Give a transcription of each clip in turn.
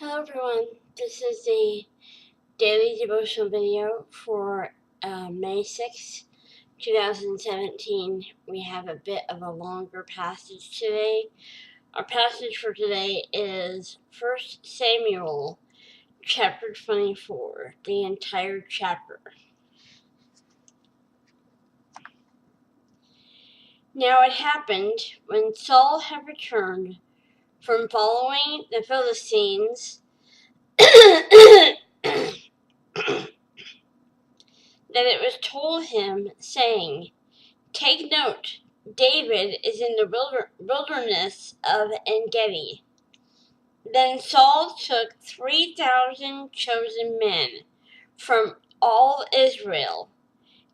Hello everyone, this is the daily devotional video for May 6th, 2017. We have a bit of a longer passage today. Our passage for today is 1 Samuel chapter 24, the entire chapter. Now it happened when Saul had returned from following the Philistines that it was told him, saying, "Take note, David is in the wilderness of En-gedi." Then Saul took 3,000 chosen men from all Israel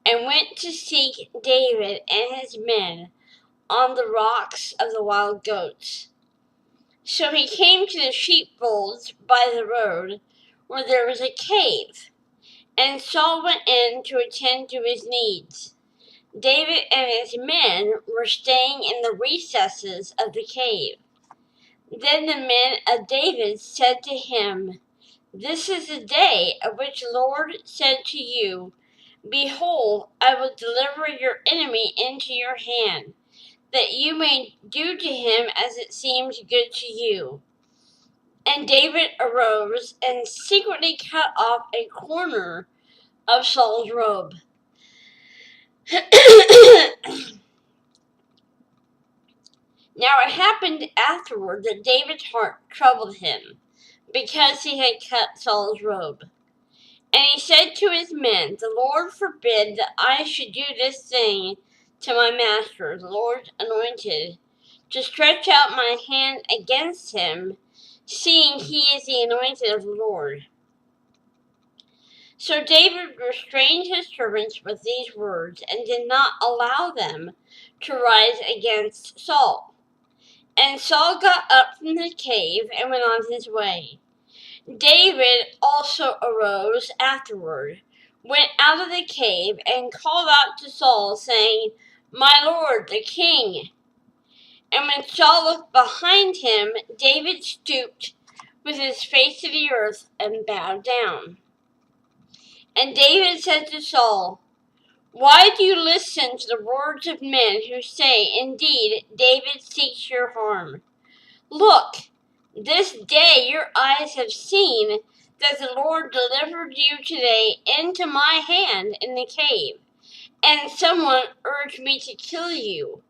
and went to seek David and his men on the rocks of the wild goats. So he came to the sheepfolds by the road where there was a cave, and Saul went in to attend to his needs. David and his men were staying in the recesses of the cave. Then the men of David said to him, "This is the day of which the Lord said to you, 'Behold, I will deliver your enemy into your hand, that you may do to him as it seems good to you.'" And David arose and secretly cut off a corner of Saul's robe. Now it happened afterward that David's heart troubled him, because he had cut Saul's robe. And he said to his men, "The Lord forbid that I should do this thing to my master, the Lord's anointed, to stretch out my hand against him, seeing he is the anointed of the Lord." So David restrained his servants with these words, and did not allow them to rise against Saul. And Saul got up from the cave and went on his way. David also arose afterward, went out of the cave, and called out to Saul, saying, "My lord, the king." And when Saul looked behind him, David stooped with his face to the earth and bowed down. And David said to Saul, "Why do you listen to the words of men who say, 'Indeed, David seeks your harm'? Look, this day your eyes have seen that the Lord delivered you today into my hand in the cave, and someone urged me to kill you.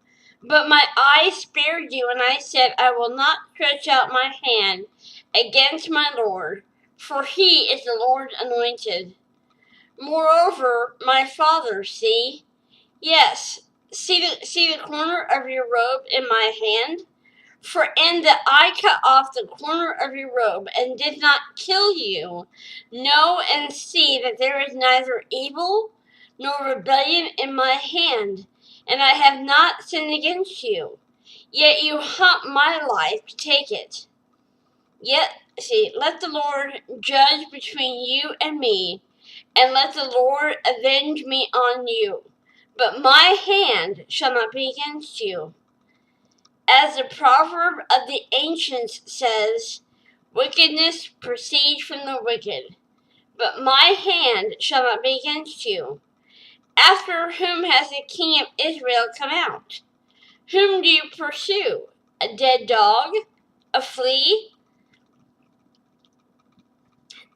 But my eyes spared you, and I said, 'I will not stretch out my hand against my Lord, for he is the Lord's anointed.' Moreover, my father, see the corner of your robe in my hand? For in that I cut off the corner of your robe and did not kill you, know and see that there is neither evil nor rebellion in my hand, and I have not sinned against you. Yet you hunt my life to take it. Let the Lord judge between you and me, and let the Lord avenge me on you. But my hand shall not be against you. As the proverb of the ancients says, 'Wickedness proceeds from the wicked,' but my hand shall not be against you. After whom has the king of Israel come out? Whom do you pursue? A dead dog? A flea?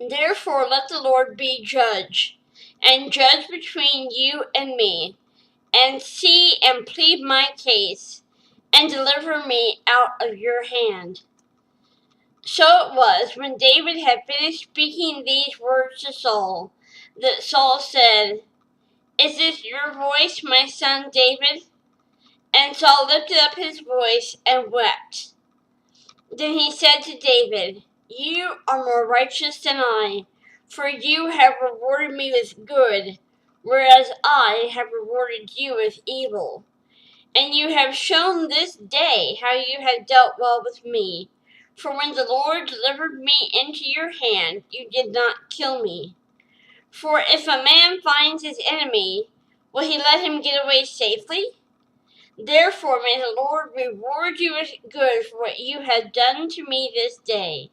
Therefore let the Lord be judge, and judge between you and me, and see and plead my case, and deliver me out of your hand." So it was, when David had finished speaking these words to Saul, that Saul said, "Is this your voice, my son David?" And Saul lifted up his voice and wept. Then he said to David, "You are more righteous than I, for you have rewarded me with good, whereas I have rewarded you with evil. And you have shown this day how you have dealt well with me. For when the Lord delivered me into your hand, you did not kill me. For if a man finds his enemy, will he let him get away safely? Therefore may the Lord reward you with good for what you have done to me this day.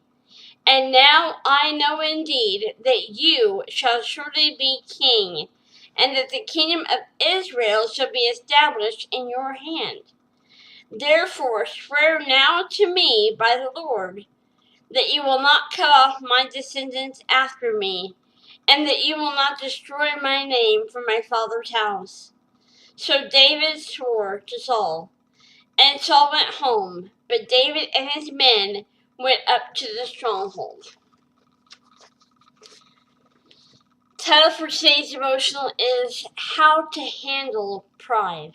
And now I know indeed that you shall surely be king, and that the kingdom of Israel shall be established in your hand. Therefore swear now to me by the Lord that you will not cut off my descendants after me, and that you will not destroy my name from my father's house. So David swore to Saul, and Saul went home, but David and his men went up to the stronghold. Title for today's devotional is How to Handle Pride.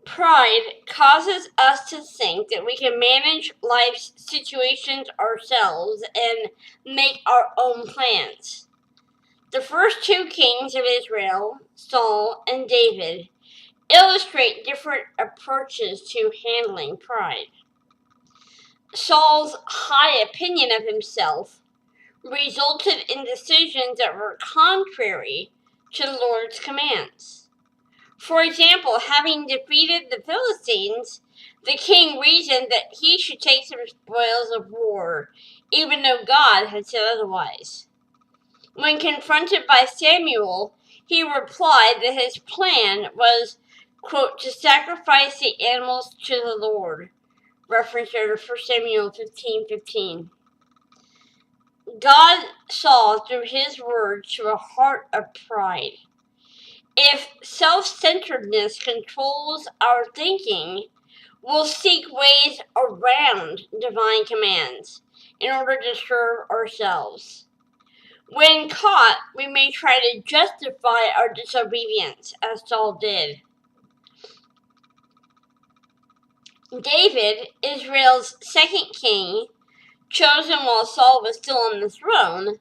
Pride causes us to think that we can manage life's situations ourselves and make our own plans. The first two kings of Israel, Saul and David, illustrate different approaches to handling pride. Saul's high opinion of himself resulted in decisions that were contrary to the Lord's commands. For example, having defeated the Philistines, the king reasoned that he should take some spoils of war, even though God had said otherwise. When confronted by Samuel, he replied that his plan was, quote, to sacrifice the animals to the Lord. Reference there to 1 Samuel 15:15. God saw through his word to a heart of pride. If self-centeredness controls our thinking, we'll seek ways around divine commands in order to serve ourselves. When caught, we may try to justify our disobedience, as Saul did. David, Israel's second king, chosen while Saul was still on the throne,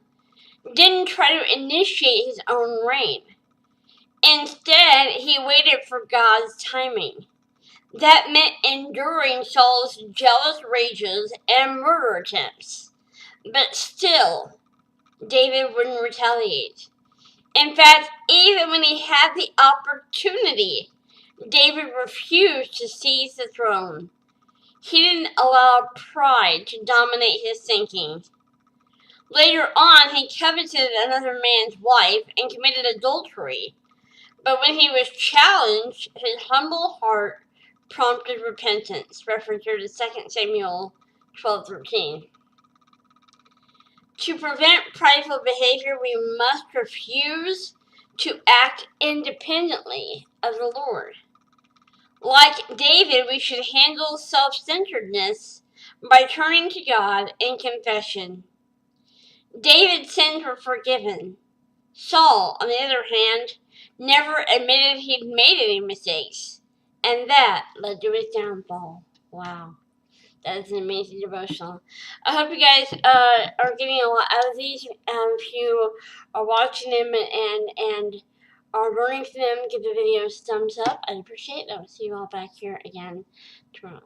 didn't try to initiate his own reign. Instead, he waited for God's timing. That meant enduring Saul's jealous rages and murder attempts. But still, David wouldn't retaliate. In fact, even when he had the opportunity, David refused to seize the throne. He didn't allow pride to dominate his thinking. Later on, he coveted another man's wife and committed adultery. But when he was challenged, his humble heart prompted repentance. Reference here to 2 Samuel 12:13. To prevent prideful behavior, we must refuse to act independently of the Lord. Like David, we should handle self-centeredness by turning to God in confession. David's sins were forgiven. Saul, on the other hand, never admitted he'd made any mistakes, and that led to his downfall. Wow, that is an amazing devotional. I hope you guys are getting a lot out of these. If you are watching them and are learning from them, give the videos a thumbs up. I'd appreciate it. I'll see you all back here again tomorrow.